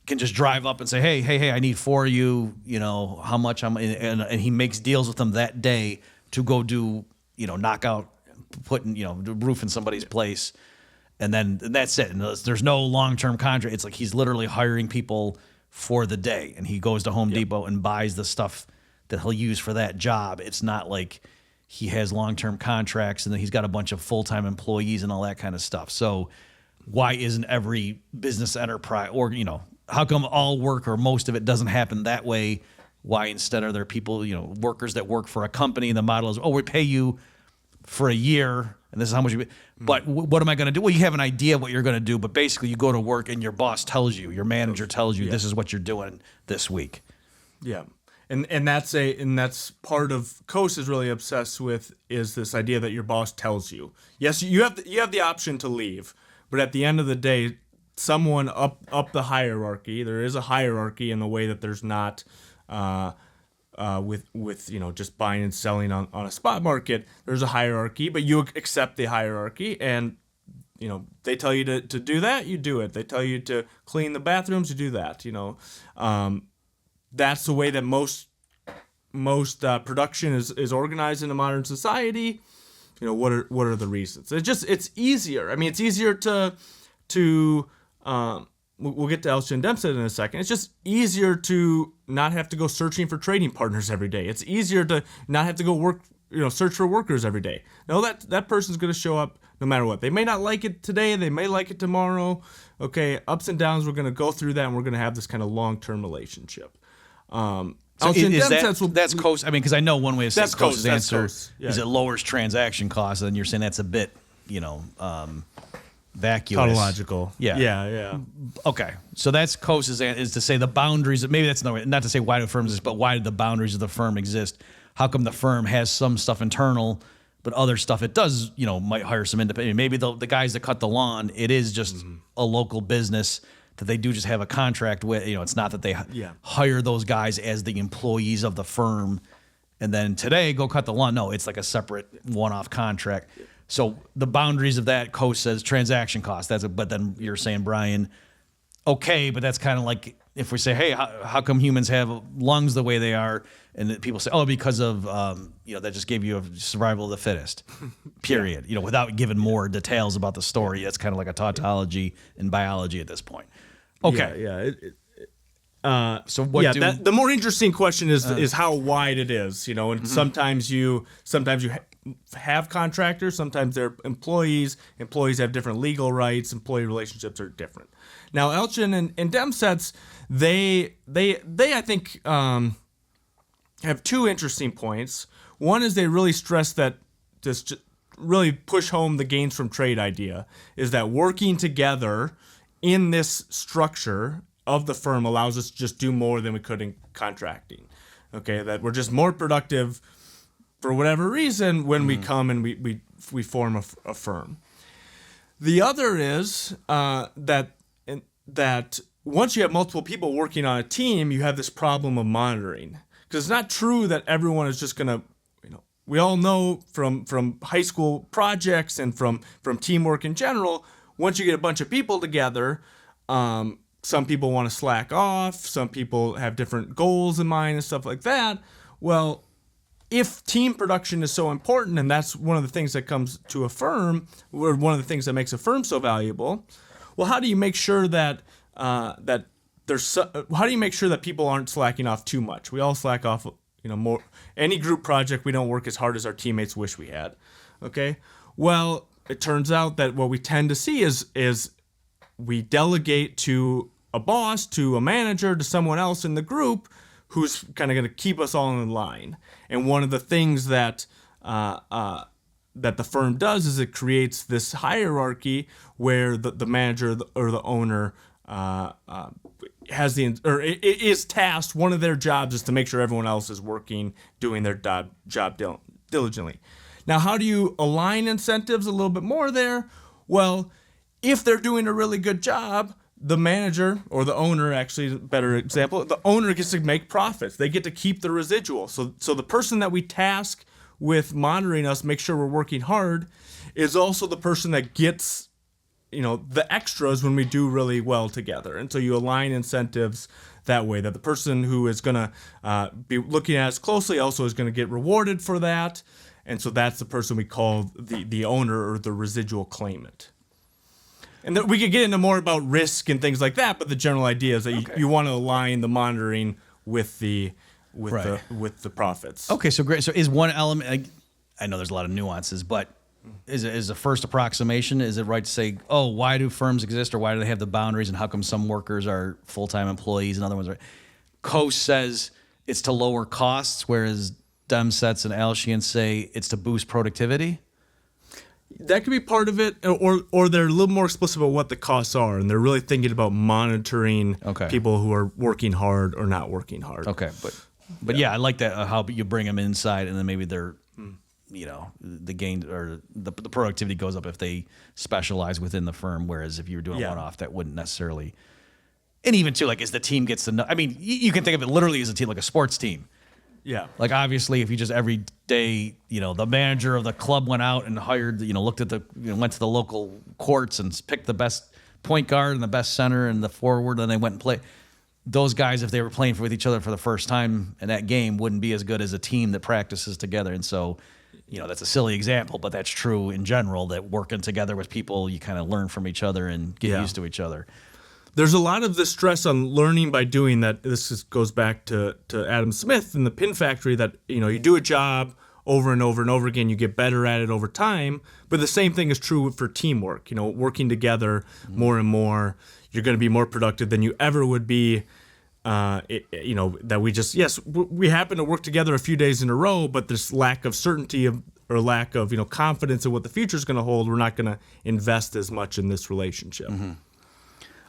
can just drive up and say, hey, I need for you, how much and he makes deals with them that day to go do, knock out, putting, the roof in somebody's place. And then that's it. And there's no long-term contract. It's like he's literally hiring people for the day, and he goes to Home Depot and buys the stuff that he'll use for that job. It's not like he has long-term contracts and then he's got a bunch of full-time employees and all that kind of stuff. So why isn't every business enterprise, or, how come all work or most of it doesn't happen that way? Why instead are there people, workers that work for a company, and the model is, we pay you for a year and this is how much you pay. But what am I going to do? Well, you have an idea of what you're going to do, but basically you go to work and your boss tells you, your manager tells you, this is what you're doing this week. Yeah. And that's part of Coase is really obsessed with, is this idea that your boss tells you. Yes, you have the option to leave, but at the end of the day, someone up the hierarchy, there is a hierarchy in the way that there's not with just buying and selling on a spot market. There's a hierarchy, but you accept the hierarchy, and they tell you to do that, you do it. They tell you to clean the bathrooms, you do that. That's the way that most production is organized in a modern society. What are the reasons? It's easier. I mean, it's easier to we'll get to Alchian Dempsey in a second. It's just easier to not have to go searching for trading partners every day. It's easier to not have to go search for workers every day. No, that person's going to show up no matter what. They may not like it today. They may like it tomorrow. Okay, ups and downs. We're going to go through that, and we're going to have this kind of long-term relationship. So that's Coase? I mean, because I know one way to say Coase's answer is it lowers transaction costs, and you're saying that's a bit, vacuous. Tautological. Yeah. Okay, so that's Coase's answer, is to say the boundaries. Maybe that's not to say why do firms exist, but why do the boundaries of the firm exist? How come the firm has some stuff internal, but other stuff it does, might hire some independent. Maybe the guys that cut the lawn, it is just a local business that they do just have a contract with. It's not that they hire those guys as the employees of the firm and then today go cut the lawn. No, it's like a separate one-off contract. So the boundaries of that, Coase says transaction costs. But then you're saying, Brian, okay, but that's kind of like if we say, hey, how come humans have lungs the way they are? And people say, because of, that just gave you a survival of the fittest, period. Without giving more details about the story. That's kind of like a tautology in biology at this point. Okay. Yeah. So what the more interesting question is how wide it is, and sometimes you have contractors, sometimes they're employees. Employees have different legal rights. Employee relationships are different. Now, Alchian and Dempsey, they I think have two interesting points. One is they really stress that just really push home the gains from trade idea, is that working together in this structure of the firm allows us to just do more than we could in contracting. Okay, that we're just more productive for whatever reason when we come and we form a firm. The other is that once you have multiple people working on a team, you have this problem of monitoring. Because it's not true that everyone is just going to, we all know from high school projects and from teamwork in general, once you get a bunch of people together, some people want to slack off, some people have different goals in mind and stuff like that. Well, if team production is so important, and that's one of the things that comes to a firm, or one of the things that makes a firm so valuable, well, how do you make sure that how do you make sure that people aren't slacking off too much? We all slack off, more. Any group project, we don't work as hard as our teammates wish we had. Okay? Well, it turns out that what we tend to see is we delegate to a boss, to a manager, to someone else in the group who's kind of going to keep us all in line. And one of the things that the firm does is it creates this hierarchy where the manager or the owner is tasked. One of their jobs is to make sure everyone else is doing their job diligently. Now, how do you align incentives a little bit more there? Well, if they're doing a really good job, the manager or the owner, actually a better example, the owner gets to make profits. They get to keep the residual. So the person that we task with monitoring us, make sure we're working hard, is also the person that gets the extras when we do really well together. And so you align incentives that way, that the person who is going to be looking at us closely also is going to get rewarded for that. And so that's the person we call the owner or the residual claimant. And we could get into more about risk and things like that, but the general idea is that you want to align the monitoring with the profits. Okay, so great. So is one element, I know there's a lot of nuances, but is the first approximation, is it right to say, oh, why do firms exist, or why do they have the boundaries, and how come some workers are full-time employees and other ones are? Coase says it's to lower costs, whereas Demsetz and Alchian say it's to boost productivity. That could be part of it, or they're a little more explicit about what the costs are, and they're really thinking about monitoring people who are working hard or not working hard. Okay, but yeah, I like that, how you bring them inside, and then maybe they're, the gain or the productivity goes up if they specialize within the firm, whereas if you were doing one-off, that wouldn't necessarily. And even too, like, as the team gets to know, I mean, you can think of it literally as a team, like a sports team. Yeah. Like, obviously, if you just every day, the manager of the club went out and hired, looked at went to the local courts and picked the best point guard and the best center and the forward, and they went and played. Those guys, if they were playing with each other for the first time in that game, wouldn't be as good as a team that practices together. And so, that's a silly example, but that's true in general, that working together with people, you kind of learn from each other and get used to each other. There's a lot of the stress on learning by doing that. Goes back to Adam Smith and the Pin Factory, that you do a job over and over and over again, you get better at it over time. But the same thing is true for teamwork. Working together more and more, you're going to be more productive than you ever would be. That we happen to work together a few days in a row, but this lack of certainty or lack of confidence in what the future is going to hold, we're not going to invest as much in this relationship. Mm-hmm.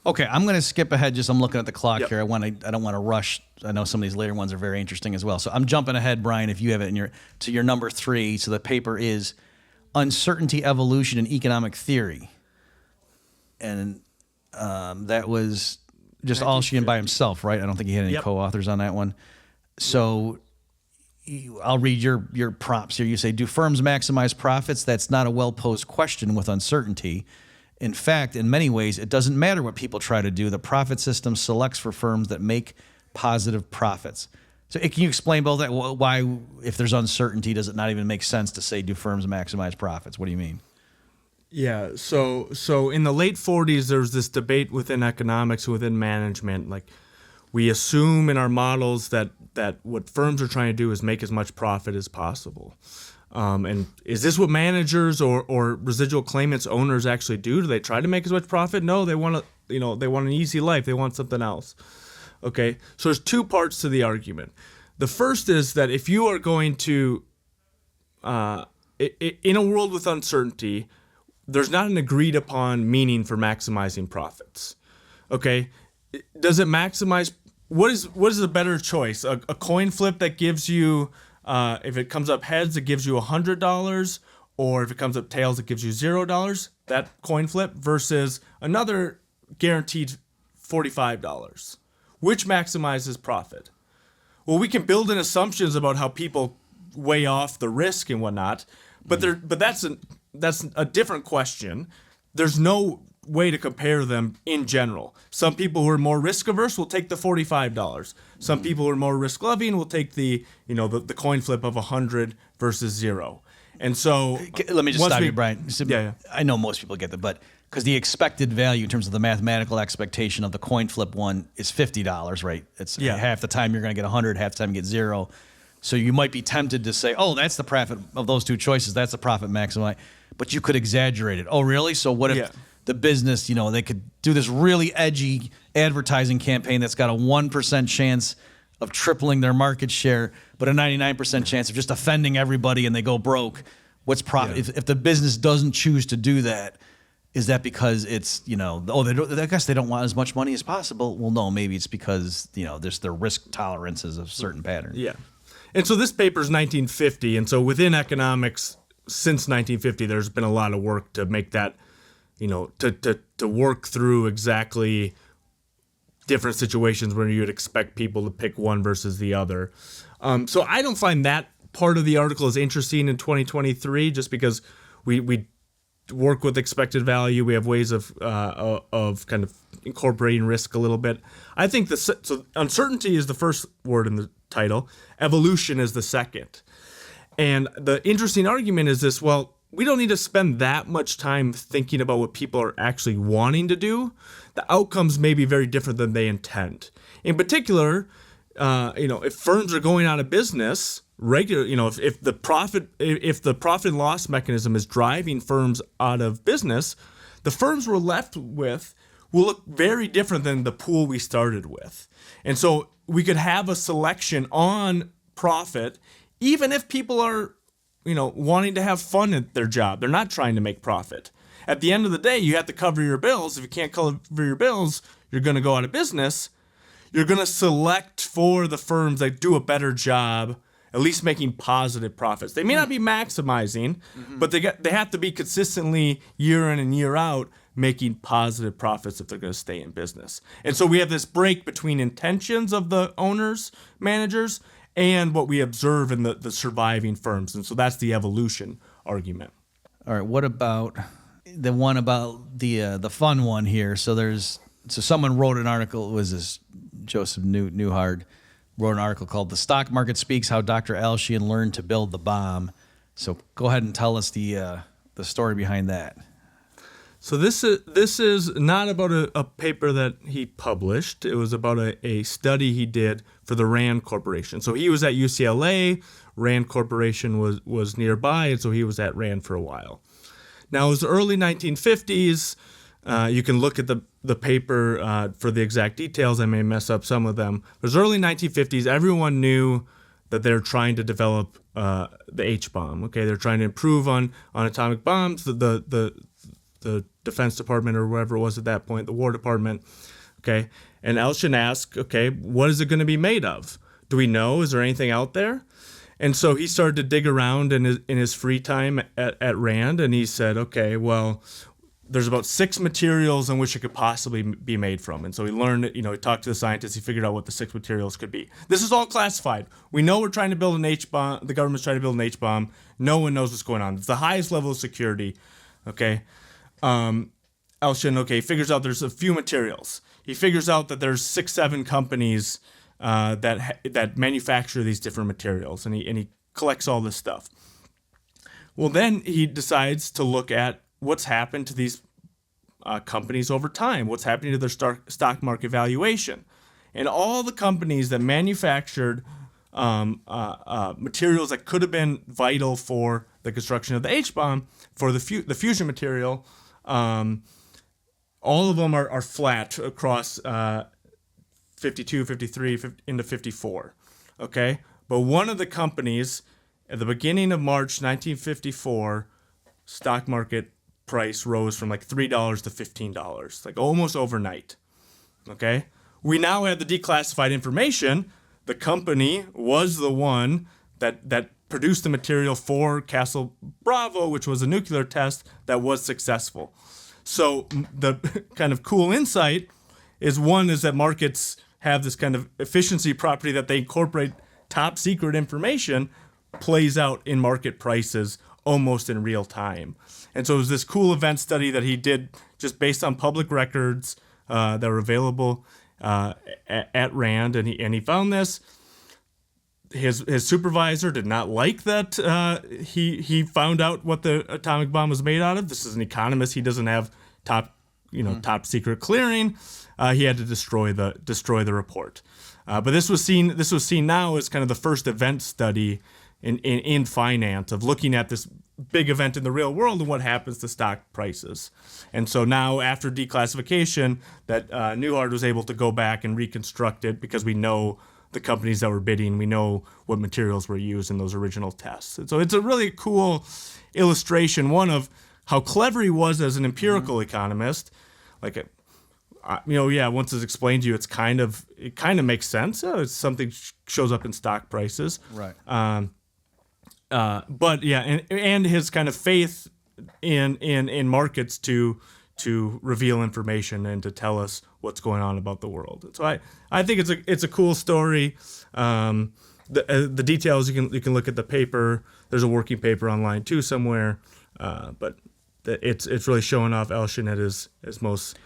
Okay, I'm going to skip ahead. I'm looking at the clock here. I don't want to rush. I know some of these later ones are very interesting as well. So I'm jumping ahead, Brian, if you have it to your number 3. So the paper is Uncertainty, Evolution, and Economic Theory. And that was just Alchian by himself, right? I don't think he had any co-authors on that one. So I'll read your prompts here. You say, do firms maximize profits? That's not a well-posed question with uncertainty. In fact, in many ways, it doesn't matter what people try to do. The profit system selects for firms that make positive profits. So can you explain both that? Why, if there's uncertainty, does it not even make sense to say, do firms maximize profits? What do you mean? Yeah, so in the late 40s, there was this debate within economics, within management. Like, we assume in our models that what firms are trying to do is make as much profit as possible. And is this what managers or residual claimants, owners actually do? Do they try to make as much profit? No, they want they want an easy life. They want something else. Okay, so there's two parts to the argument. The first is that if you are going to, in a world with uncertainty, there's not an agreed upon meaning for maximizing profits. Okay, does it maximize? What is a better choice? A coin flip that gives you, if it comes up heads, it gives you $100, or if it comes up tails, it gives you $0. That coin flip versus another guaranteed $45. Which maximizes profit? Well, we can build in assumptions about how people weigh off the risk and whatnot, but that's a different question. There's no way to compare them in general. Some people who are more risk averse will take the $45. Some people who are more risk loving will take the coin flip of 100 versus 0. And so let me just stop you, Brian. I know most people get that, but because the expected value in terms of the mathematical expectation of the coin flip one is $50, right? It's half the time you're going to get 100, half the time you get 0. So you might be tempted to say, oh, that's the profit of those two choices. That's the profit maximize. But you could exaggerate it. Oh, really? So what if the business, they could do this really edgy advertising campaign that's got a 1% chance of tripling their market share, but a 99% chance of just offending everybody and they go broke. What's profit? If the business doesn't choose to do that, is that because it's, I guess they don't want as much money as possible? Well, no, maybe it's because, there's their risk tolerances of certain patterns. Yeah. And so this paper is 1950. And so within economics, since 1950, there's been a lot of work to make that, to work through exactly different situations where you'd expect people to pick one versus the other. So I don't find that part of the article as interesting in 2023, just because we work with expected value. We have ways of kind of incorporating risk a little bit. I think so uncertainty is the first word in the title. Evolution is the second. And the interesting argument is this: well, we don't need to spend that much time thinking about what people are actually wanting to do. The outcomes may be very different than they intend. In particular, if firms are going out of business, if the profit and loss mechanism is driving firms out of business, the firms we're left with will look very different than the pool we started with. And so we could have a selection on profit, even if people are wanting to have fun at their job. They're not trying to make profit. At the end of the day, you have to cover your bills. If you can't cover your bills, you're going to go out of business. You're going to select for the firms that do a better job, at least making positive profits. They may not be maximizing, but they have to be consistently year in and year out making positive profits if they're going to stay in business. And so we have this break between intentions of the owners, managers, and what we observe in the surviving firms. And so that's the evolution argument. All right, what about the one about the fun one here? So someone wrote an article, it was this Joseph Newhard, wrote an article called "The Stock Market Speaks: How Dr. Alchian Learned to Build the Bomb." So go ahead and tell us the story behind that. So this is not about a paper that he published. It was about a study he did for the Rand Corporation. So he was at UCLA. Rand Corporation was nearby, and so he was at Rand for a while. Now, it was the early 1950s. You can look at the paper for the exact details. I may mess up some of them. It was early 1950s. Everyone knew that they're trying to develop the H-bomb. Okay, they're trying to improve on atomic bombs. The Defense Department, or whatever it was at that point, the War Department. Okay, and Alchian asked, okay, what is it going to be made of? Do we know? Is there anything out there? And so he started to dig around in his free time at Rand, and he said, okay, well, there's about 6 materials in which it could possibly be made from. And so he learned, he talked to the scientists, he figured out what the 6 materials could be. This is all classified. We know we're trying to build an H-bomb. The government's trying to build an H-bomb. No one knows what's going on. It's the highest level of security. Okay. Alchian, figures out there's a few materials. He figures out that there's 6-7 companies that manufacture these different materials, and he collects all this stuff. Well, then he decides to look at what's happened to these companies over time. What's happening to their stock market valuation, and all the companies that manufactured materials that could have been vital for the construction of the H-bomb, for the fusion material. All of them are flat across 52, 53, into 54, okay? But one of the companies, at the beginning of March 1954, stock market price rose from like $3 to $15, like almost overnight, okay? We now have the declassified information. The company was the one that produced the material for Castle Bravo, which was a nuclear test that was successful. So the kind of cool insight is that markets have this kind of efficiency property that they incorporate top secret information, plays out in market prices almost in real time. And so it was this cool event study that he did just based on public records that were available at Rand, and he found this. His supervisor did not like that he found out what the atomic bomb was made out of. This is an economist. He doesn't have top secret clearing. He had to destroy the report. But this was seen now as kind of the first event study in finance of looking at this big event in the real world and what happens to stock prices. And so now, after declassification, that Newhard was able to go back and reconstruct it because we know the companies that were bidding, we know what materials were used in those original tests. And so it's a really cool illustration, one of how clever he was as an empirical economist. Like, once it's explained to you, it kind of makes sense. It's something shows up in stock prices, right? But yeah, and his kind of faith in markets to reveal information and to tell us what's going on about the world. So I think it's a cool story. The details you can look at the paper. There's a working paper online too somewhere, but it's really showing off Alchian at his most.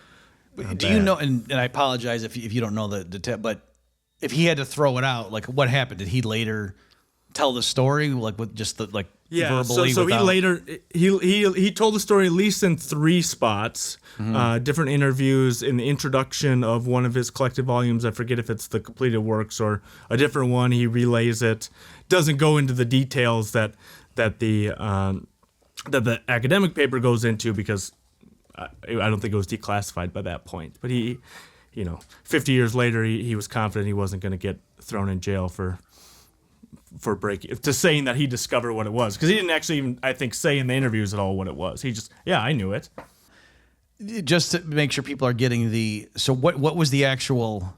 Do you know? And I apologize if you don't know the detail, but if he had to throw it out, like what happened? Did he later tell the story, like with just the verbally? So he later he told the story at least in 3 spots, different interviews. In the introduction of one of his collected volumes, I forget if it's the completed works or a different one, he relays it. Doesn't go into the details that the academic paper goes into, because I don't think it was declassified by that point. But he, 50 years later, he was confident he wasn't going to get thrown in jail for breaking, to saying that he discovered what it was, because he didn't actually even, I think, say in the interviews at all what it was. He just, I knew it. Just to make sure people are getting so what was the actual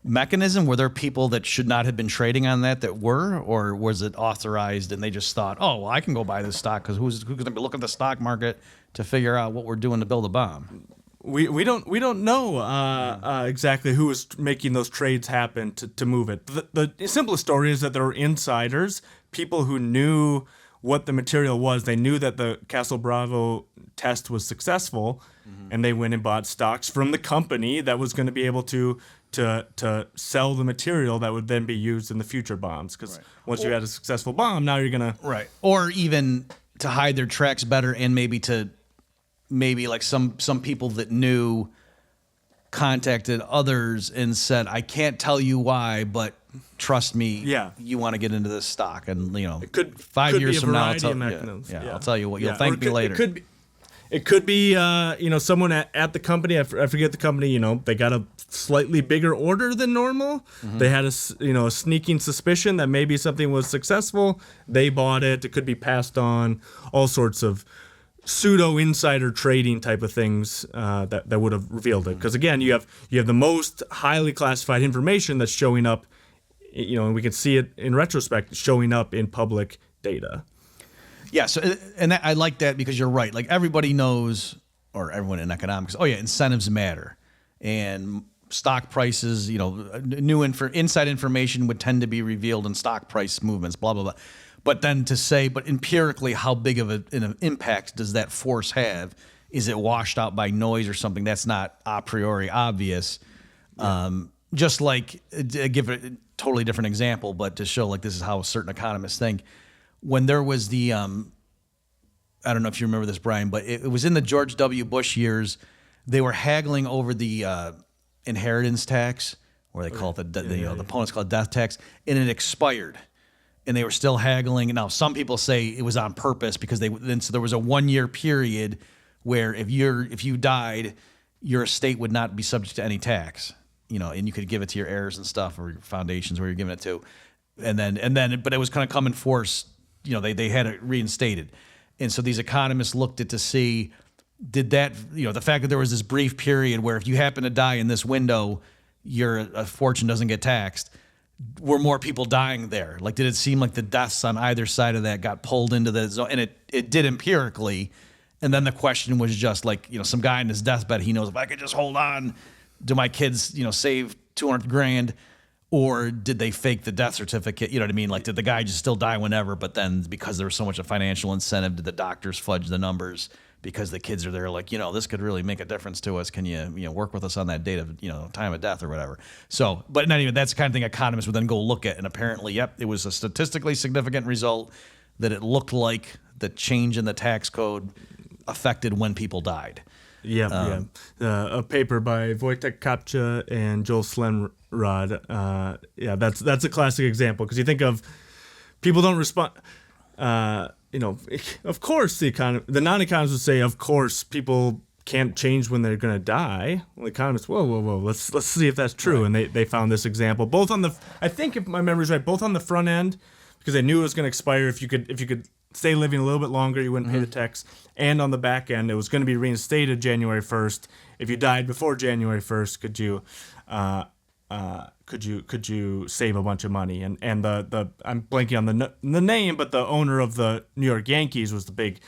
mechanism? Were there people that should not have been trading on that were, or was it authorized and they just thought, oh, well, I can go buy this stock because who's going to be looking at the stock market to figure out what we're doing to build a bomb? We don't know exactly who was making those trades happen to move it. The simplest story is that there were insiders, people who knew what the material was. They knew that the Castle Bravo test was successful, and they went and bought stocks from the company that was going to be able to sell the material that would then be used in the future bombs. Because once you had a successful bomb, now you're gonna or even to hide their tracks better, and maybe like some people that knew contacted others and said, I can't tell you why, but trust me, you want to get into this stock, and it could 5 years from now, I'll tell you what, you'll thank me later. It could be someone at the company. I forget the company. They got a slightly bigger order than normal. They had a sneaking suspicion that maybe something was successful. They bought it. It could be passed on. All sorts of pseudo insider trading type of things that would have revealed it. Because again, you have the most highly classified information that's showing up. And we can see it in retrospect showing up in public data. Yeah, so and I like that, because you're right. Like, everybody knows, or everyone in economics, incentives matter, and stock prices, new inside information would tend to be revealed in stock price movements, blah blah blah. But then to say, but empirically, how big of an impact does that force have? Is it washed out by noise or something? That's not a priori obvious. Just like, give a totally different example, but to show like this is how certain economists think. When there was the, I don't know if you remember this, Brian, but it was in the George W. Bush years. They were haggling over the inheritance tax, or they call it the opponents call it death tax, and it expired, and they were still haggling. Now, some people say it was on purpose, because so there was a 1-year period where if you died, your estate would not be subject to any tax, and you could give it to your heirs and stuff, or your foundations where you're giving it to, and then, but it was kind of come in force. They had it reinstated. And so these economists looked at to see, did that, the fact that there was this brief period where if you happen to die in this window, your fortune doesn't get taxed, were more people dying there? Like, did it seem like the deaths on either side of that got pulled into the zone? And it did empirically. And then the question was just like, some guy in his deathbed, he knows, if I could just hold on, do my kids, save $200,000? Or did they fake the death certificate? You know what I mean? Like, did the guy just still die whenever, but then because there was so much of financial incentive, did the doctors fudge the numbers because the kids are there like, this could really make a difference to us. Can you work with us on that date of, time of death or whatever? So, but not even, that's the kind of thing economists would then go look at. And apparently, it was a statistically significant result that it looked like the change in the tax code affected when people died. A paper by Wojtek Kapcha and Joel Slenrod. That's a classic example, because you think of people don't respond. Of course the non-economists would say, of course people can't change when they're going to die. Well, economists, whoa, let's see if that's true. Right. And they found this example both on I think if my memory's right, both on the front end, because they knew it was going to expire. If you could stay living a little bit longer, you wouldn't pay the tax. And on the back end, it was going to be reinstated January 1st. If you died before January 1st, could you save a bunch of money? And the I'm blanking on the name, but the owner of the New York Yankees was the big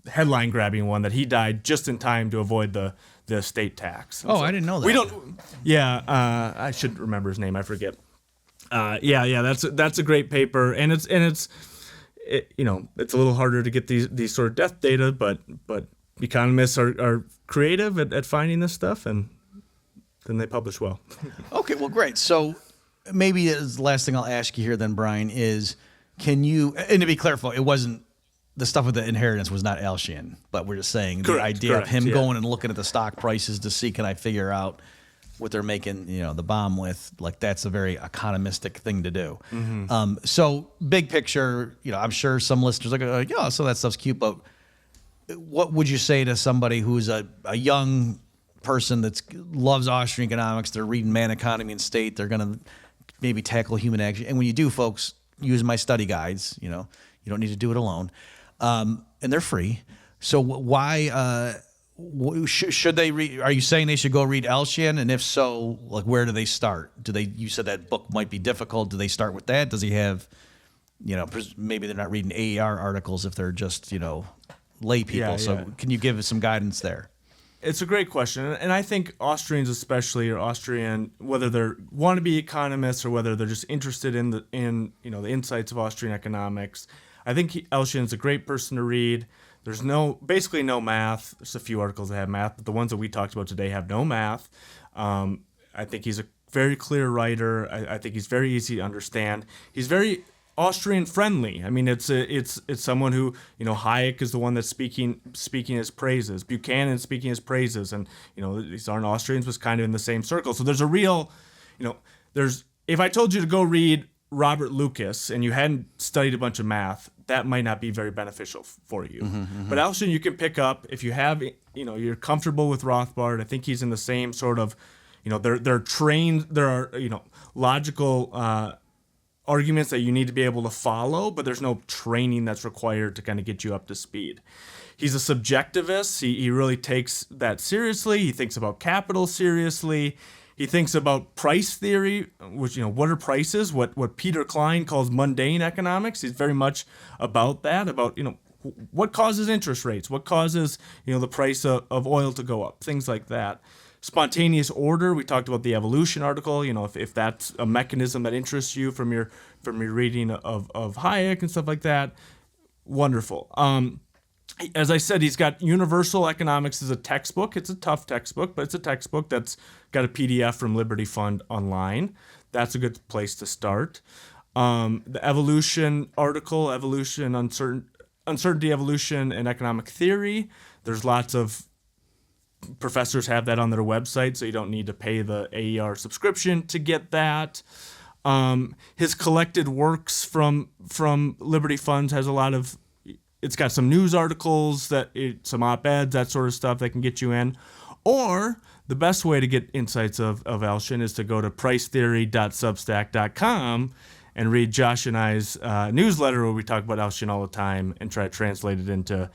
headline grabbing one, that he died just in time to avoid the estate tax. And I didn't know that. We don't. I should remember his name. I forget. That's a great paper, and it's a little harder to get these sort of death data, but economists are creative at finding this stuff, and then they publish well. Okay, well, great. So maybe the last thing I'll ask you here then, Brian, is can you, and to be clariful, it wasn't, the stuff with the inheritance was not Alchian, but we're just saying the idea of him going and looking at the stock prices to see, can I figure out what they're making, the bomb with, like that's a very economistic thing to do. Mm-hmm. So big picture, I'm sure some listeners are like, yeah, so that stuff's cute, but what would you say to somebody who's a young person that loves Austrian economics, they're reading Man, Economy, and State, they're going to maybe tackle human action. And when you do, folks, use my study guides, you don't need to do it alone. And they're free. So why should they read? Are you saying they should go read Alchian? And if so, like where do they start? You said that book might be difficult. Do they start with that? Does he have, maybe they're not reading AER articles if they're just, lay people. Yeah. So can you give us some guidance there? It's a great question, and I think Austrians especially, or Austrian, whether they want to be economists or whether they're just interested in the insights of Austrian economics, I think Alchian's a great person to read. There's basically no math. There's a few articles that have math, but the ones that we talked about today have no math. I think he's a very clear writer. I think he's very easy to understand. He's very Austrian friendly. I mean, it's someone who, Hayek is the one that's speaking his praises. Buchanan speaking his praises, and these aren't Austrians, but kind of in the same circle. So there's a real, if I told you to go read Robert Lucas and you hadn't studied a bunch of math, that might not be very beneficial for you. Mm-hmm, mm-hmm. But Alchian you can pick up if you have, you're comfortable with Rothbard. I think he's in the same sort of, they're trained. There are logical arguments that you need to be able to follow, but there's no training that's required to kind of get you up to speed. He's a subjectivist. He really takes that seriously. He thinks about capital seriously. He thinks about price theory, which, what are prices? What Peter Klein calls mundane economics. He's very much about that, about, what causes interest rates? What causes, the price of oil to go up? Things like that. Spontaneous order. We talked about the evolution article. If that's a mechanism that interests you from your reading of Hayek and stuff like that, wonderful. As I said, he's got Universal Economics as a textbook. It's a tough textbook, but it's a textbook that's got a PDF from Liberty Fund online. That's a good place to start. The evolution article, uncertainty, evolution, and economic theory. There's lots of professors have that on their website, so you don't need to pay the AER subscription to get that. His collected works from Liberty Funds has a lot of, it's got some news articles, some op-eds, that sort of stuff that can get you in. Or the best way to get insights of Alchian is to go to pricetheory.substack.com and read Josh and I's newsletter where we talk about Alchian all the time and try to translate it into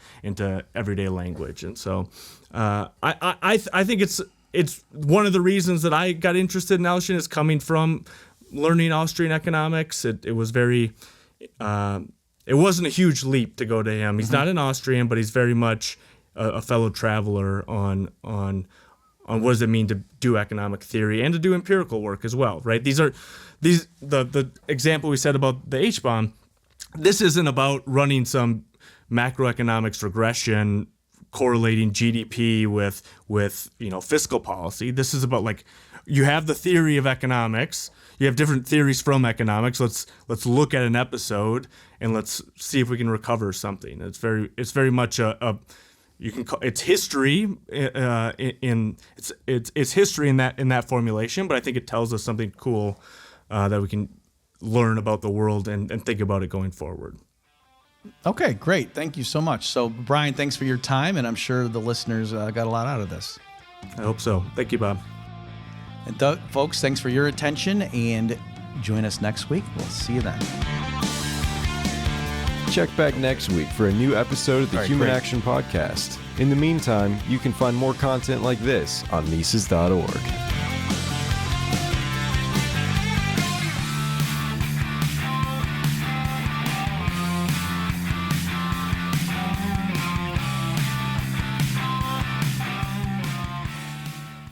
everyday language. And so I think it's one of the reasons that I got interested in Alchian is coming from learning Austrian economics. It was very it wasn't a huge leap to go to him. He's not an Austrian, but he's very much a fellow traveler on what does it mean to do economic theory and to do empirical work as well, right? The example we said about the H-bomb, this isn't about running some macroeconomics regression correlating GDP with fiscal policy. This is about, like, you have the theory of economics, you have different theories from economics. Let's look at an episode and let's see if we can recover something. It's very much you can call it's history it's history in that formulation, but I think it tells us something cool that we can learn about the world and think about it going forward. Okay, great. Thank you so much. So, Brian, thanks for your time, and I'm sure the listeners got a lot out of this. I hope so. Thank you, Bob. And folks, thanks for your attention, and join us next week. We'll see you then. Check back next week for a new episode of the Human Action Podcast. In the meantime, you can find more content like this on Mises.org.